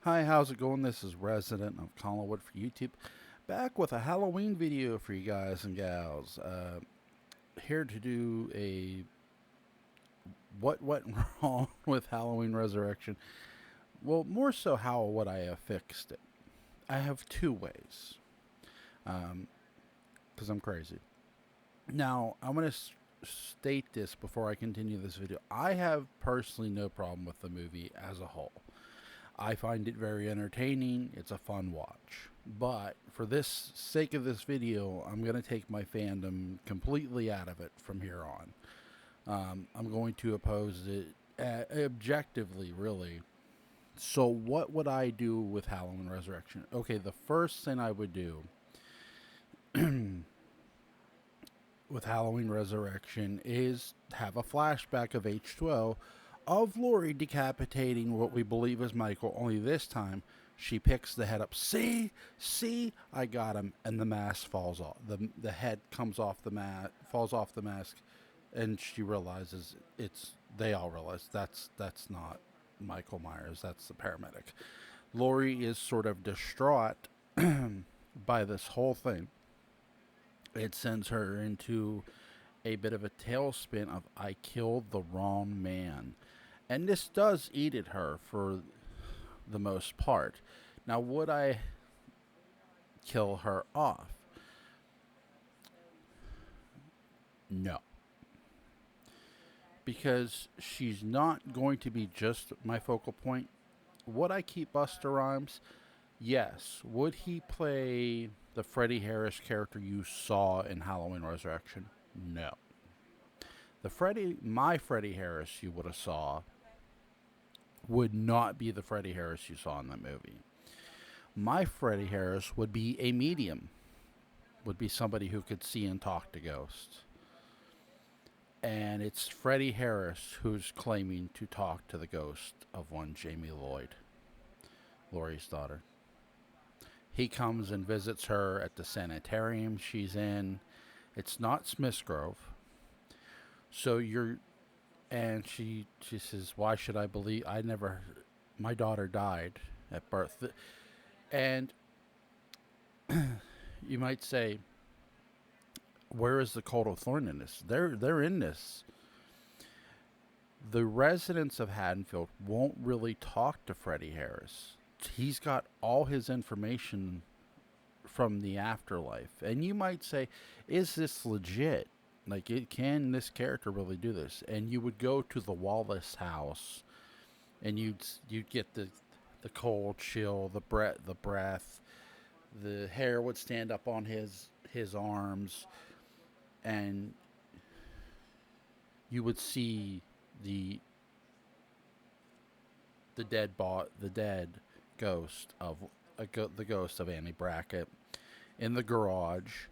Hi, how's it going? This is Resident of Collinwood for YouTube, back with a Halloween video for you guys and gals. Here to do a what went wrong with Halloween Resurrection. Well, more so how would I have fixed it. I have two ways, because I'm crazy. Now, I'm going to state this before I continue this video. I have personally no problem with the movie as a whole. I find it very entertaining. It's a fun watch. But for this sake of this video, I'm going to take my fandom completely out of it from here on. I'm going to oppose it objectively, really. So, what would I do with Halloween Resurrection? Okay, the first thing I would do with Halloween Resurrection is have a flashback of H2O of Laurie decapitating what we believe is Michael, only this time she picks the head up. See, I got him, and the mask falls off. The head comes off the falls off the mask, and she realizes it's. They all realize that's not Michael Myers. That's the paramedic. Laurie is sort of distraught by this whole thing. It sends her into a bit of a tailspin of I killed the wrong man. And this does eat at her for the most part. Now, would I kill her off? No. Because she's not going to be just my focal point. Would I keep Buster Rhymes? Yes. Would he play the Freddie Harris character you saw in Halloween Resurrection? No. My Freddie Harris you would have saw would not be the Freddie Harris you saw in that movie. My Freddie Harris would be a medium, would be somebody who could see and talk to ghosts. And it's Freddie Harris who's claiming to talk to the ghost of one Jamie Lloyd, Laurie's daughter. He comes and visits her at the sanitarium she's in. It's not Smith's Grove. So and she says, "Why should I believe? My daughter died at birth." And you might say, "Where is the cult of Thorn in this?" They're in this. The residents of Haddonfield won't really talk to Freddie Harris. He's got all his information from the afterlife, and you might say, "Is this legit? Like, can this character really do this?" And you would go to the Wallace house, and you'd get the cold chill, the breath, the hair would stand up on his arms, and you would see the the dead ghost of the ghost of Annie Brackett in the garage.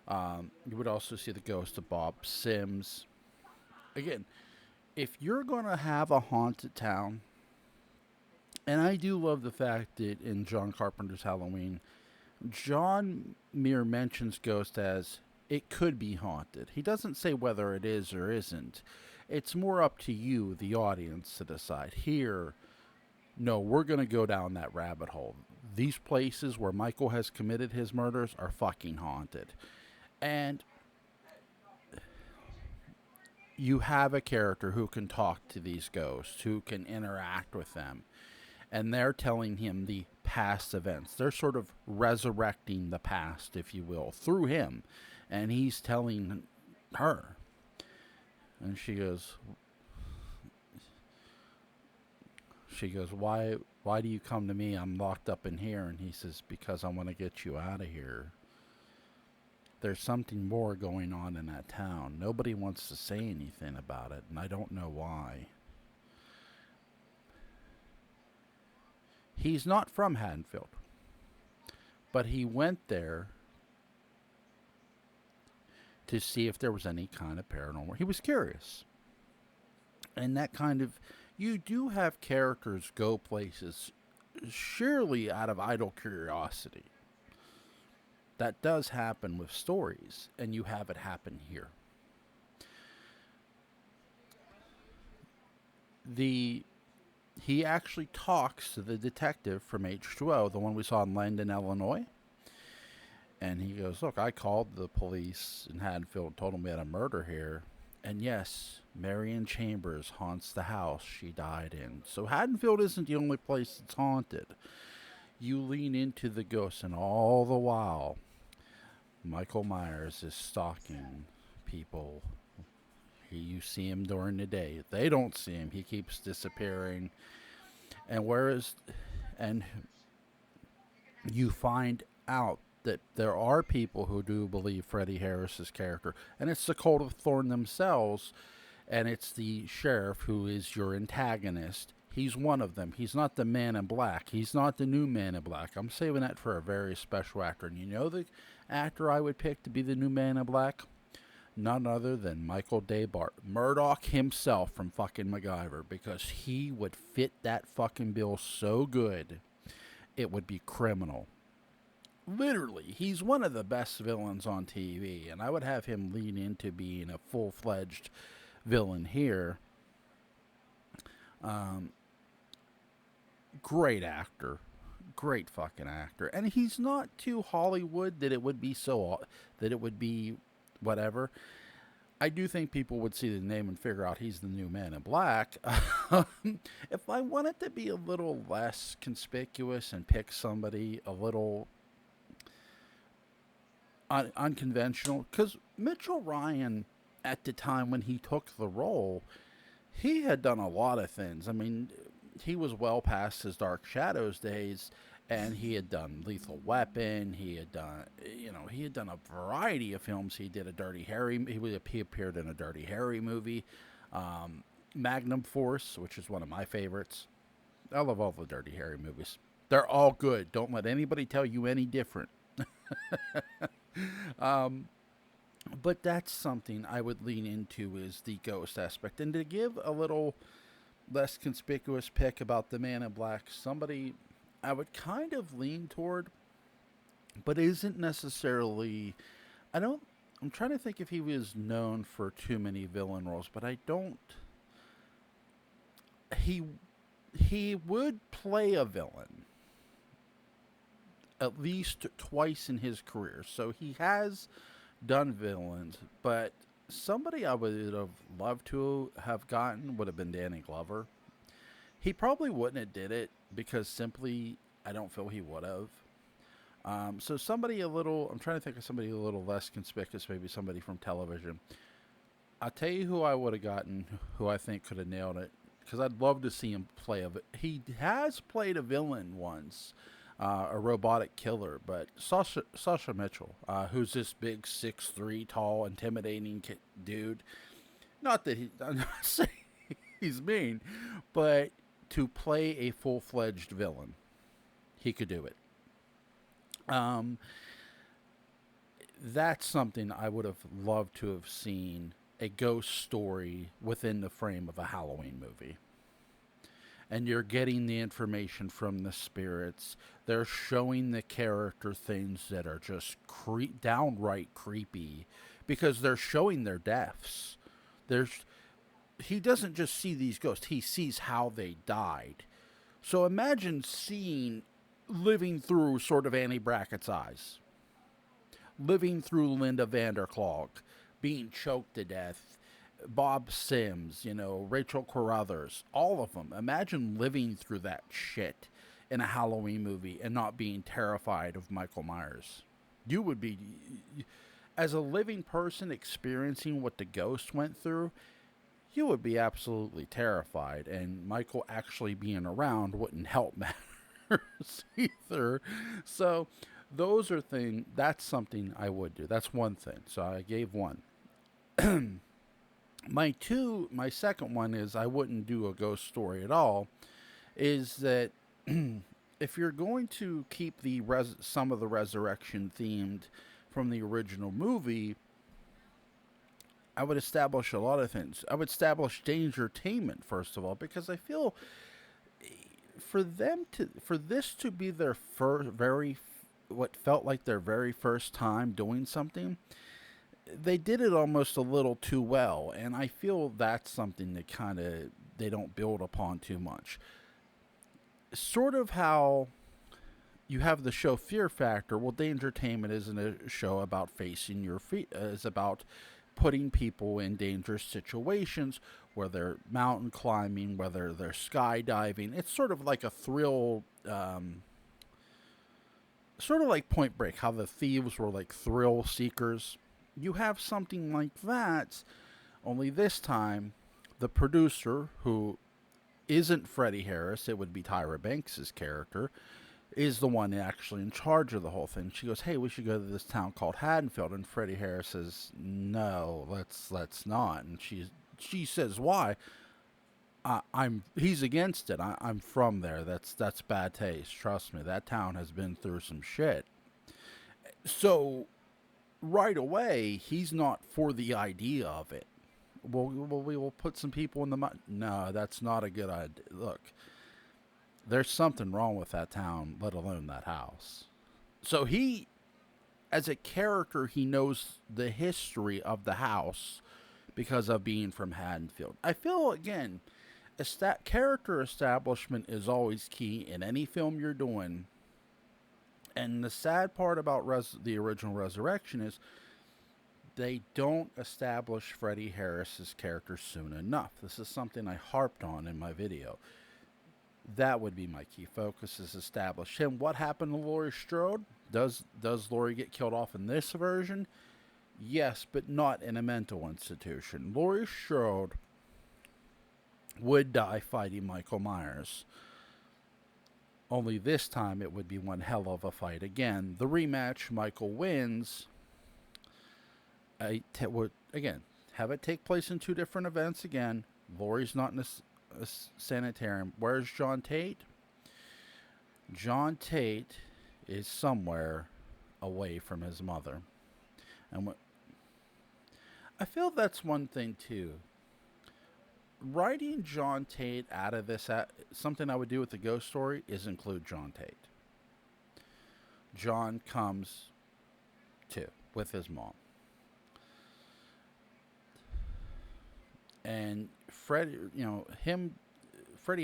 You would also see the ghost of Bob Sims. Again, if you're gonna have a haunted town, and I do love the fact that in John Carpenter's Halloween, John Muir mentions ghost as it could be haunted. He doesn't say whether it is or isn't. It's more up to you, the audience, to decide. Here, no, we're going to go down that rabbit hole. These places where Michael has committed his murders are fucking haunted. And you have a character who can talk to these ghosts, who can interact with them. And they're telling him the past events. They're sort of resurrecting the past, if you will, through him. And he's telling her. And she goes, why do you come to me? I'm locked up in here. And he says, because I want to get you out of here. There's something more going on in that town. Nobody wants to say anything about it, and I don't know why. He's not from Haddonfield, but he went there to see if there was any kind of paranormal. He was curious. And that kind of, you do have characters go places surely out of idle curiosity. That does happen with stories, and you have it happen here. The he actually talks to the detective from H2O, the one we saw in Langdon, Illinois. And he goes, "Look, I called the police in Haddonfield and told them we had a murder here. And yes, Marion Chambers haunts the house she died in. So Haddonfield isn't the only place that's haunted. You lean into the ghost, and all the while, Michael Myers is stalking people. You see him during the day. They don't see him. He keeps disappearing. And and you find out that there are people who do believe Freddie Harris's character, and it's the Cult of Thorn themselves, and it's the sheriff who is your antagonist. He's one of them. He's not the Man in Black. He's not the new Man in Black. I'm saving that for a very special actor. And you know the actor I would pick to be the new Man in Black? None other than Michael Daybart, Murdoch himself from fucking MacGyver, because he would fit that fucking bill so good, it would be criminal. Literally, he's one of the best villains on TV, and I would have him lean into being a full-fledged villain here. Um, Great actor, great fucking actor, and he's not too Hollywood that it would be that it would be whatever. I do think people would see the name and figure out he's the new Man in Black. If I wanted to be a little less conspicuous and pick somebody a little unconventional, because Mitchell Ryan, at the time when he took the role, he had done a lot of things. I mean, he was well past his Dark Shadows days, and he had done Lethal Weapon. He had done, he had done a variety of films. He did a Dirty Harry. He appeared in a Dirty Harry movie, Magnum Force, which is one of my favorites. I love all the Dirty Harry movies. They're all good. Don't let anybody tell you any different. But that's something I would lean into, is the ghost aspect. And to give a little less conspicuous pick about the Man in Black, somebody I would kind of lean toward, but isn't necessarily. I don't. I'm trying to think if he was known for too many villain roles, but I don't. He he would play a villain at least twice in his career, so he has done villains. But somebody I would have loved to have gotten would have been Danny Glover. He probably wouldn't have did it because simply I don't feel he would have. So somebody a little, I'm trying to think of somebody a little less conspicuous, maybe somebody from television. I'll tell you who I would have gotten, who I think could have nailed it, because I'd love to see him play a. He has played a villain once, a robotic killer, but Sasha Mitchell, who's this big 6'3", tall, intimidating dude. Not that I'm not saying he's mean, but to play a full-fledged villain, he could do it. That's something I would have loved to have seen, a ghost story within the frame of a Halloween movie. And you're getting the information from the spirits. They're showing the character things that are just downright creepy, because they're showing their deaths. He doesn't just see these ghosts, he sees how they died. So imagine living through sort of Annie Brackett's eyes, living through Linda Vanderklog, being choked to death, Bob Sims, Rachel Carruthers, all of them. Imagine living through that shit in a Halloween movie and not being terrified of Michael Myers. You would be, as a living person experiencing what the ghost went through, you would be absolutely terrified, and Michael actually being around wouldn't help matters either. So that's something I would do. That's one thing. So I gave one. My second one is, I wouldn't do a ghost story at all, is that if you're going to keep some of the resurrection themed from the original movie, I would establish a lot of things. I would establish Dangertainment, first of all, because I feel for this to be their what felt like their very first time doing something, they did it almost a little too well, and I feel that's something that they don't build upon too much. sort of how you have the show Fear Factor. Well, Dangertainment isn't a show about facing your feet. It's about putting people in dangerous situations, where they're mountain climbing, whether they're skydiving. It's sort of like a thrill, sort of like Point Break, how the thieves were like thrill seekers. You have something like that, only this time, the producer, who isn't Freddie Harris, it would be Tyra Banks' character, is the one actually in charge of the whole thing. She goes, "Hey, we should go to this town called Haddonfield," and Freddie Harris says, "No, let's not." And she says, "Why?" I'm he's against it. I'm from there. That's bad taste. Trust me, that town has been through some shit. So right away, he's not for the idea of it. Well, we will put some people in the mud. No, that's not a good idea. Look, there's something wrong with that town, let alone that house. So he, as a character, he knows the history of the house because of being from Haddonfield. I feel, again, character establishment is always key in any film you're doing. And the sad part about the original Resurrection is they don't establish Freddie Harris's character soon enough. This is something I harped on in my video. That would be my key focus, is establish him. What happened to Laurie Strode? Does Laurie get killed off in this version? Yes, but not in a mental institution. Laurie Strode would die fighting Michael Myers. Only this time it would be one hell of a fight again. The rematch, Michael wins. Would, again, have it take place in two different events again. Laurie's not in a sanitarium. Where's John Tate? John Tate is somewhere away from his mother. And I feel that's one thing too. Writing John Tate out of this, something I would do with the ghost story is include John Tate. John comes too with his mom. And Freddie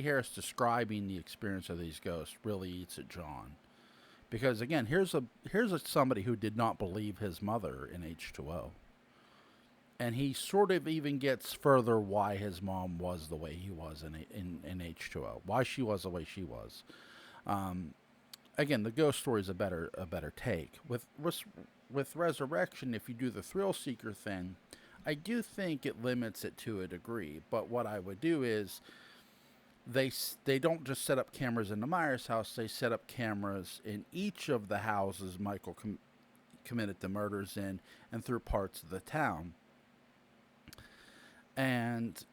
Harris describing the experience of these ghosts really eats at John, because again, here's somebody who did not believe his mother in H2O, and he sort of even gets further why his mom was the way he was in H2O, why she was the way she was. Again, the ghost story is a better take with Resurrection. If you do the thrill seeker thing, I do think it limits it to a degree, but what I would do is they don't just set up cameras in the Myers house, they set up cameras in each of the houses Michael committed the murders in, and through parts of the town. And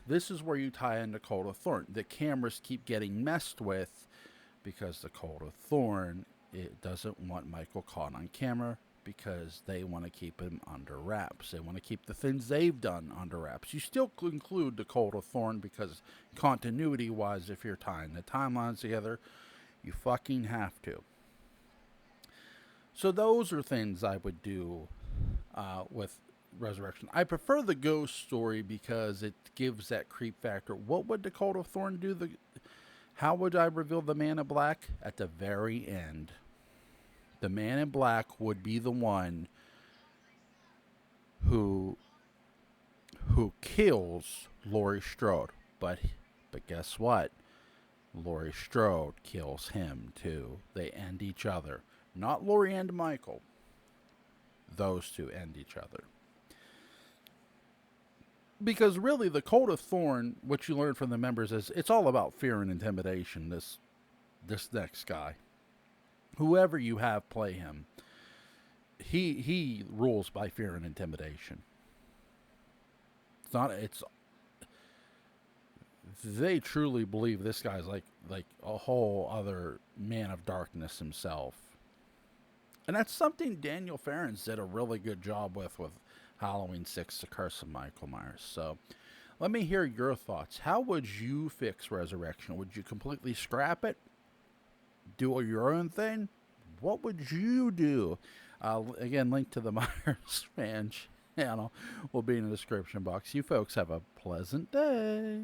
this is where you tie into Cult of Thorn. The cameras keep getting messed with because the Cult of Thorn, it doesn't want Michael caught on camera, because they want to keep him under wraps. They want to keep the things they've done under wraps. You still include the Cult of Thorn because continuity-wise, if you're tying the timelines together, you fucking have to. So those are things I would do with Resurrection. I prefer the ghost story because it gives that creep factor. What would the Cult of Thorn do? How would I reveal the Man in Black? At the very end. The Man in Black would be the one who kills Laurie Strode. But guess what? Laurie Strode kills him too. They end each other. Not Laurie and Michael. Those two end each other. Because really, the Cult of Thorn, what you learn from the members, is it's all about fear and intimidation. This next guy, whoever you have play him, he rules by fear and intimidation. They truly believe this guy's like a whole other man of darkness himself. And that's something Daniel Farrens did a really good job with Halloween 6, The Curse of Michael Myers. So let me hear your thoughts. How would you fix Resurrection? Would you completely scrap it? Do your own thing? What would you do? Again, link to the Myers fan channel will be in the description box. You folks have a pleasant day.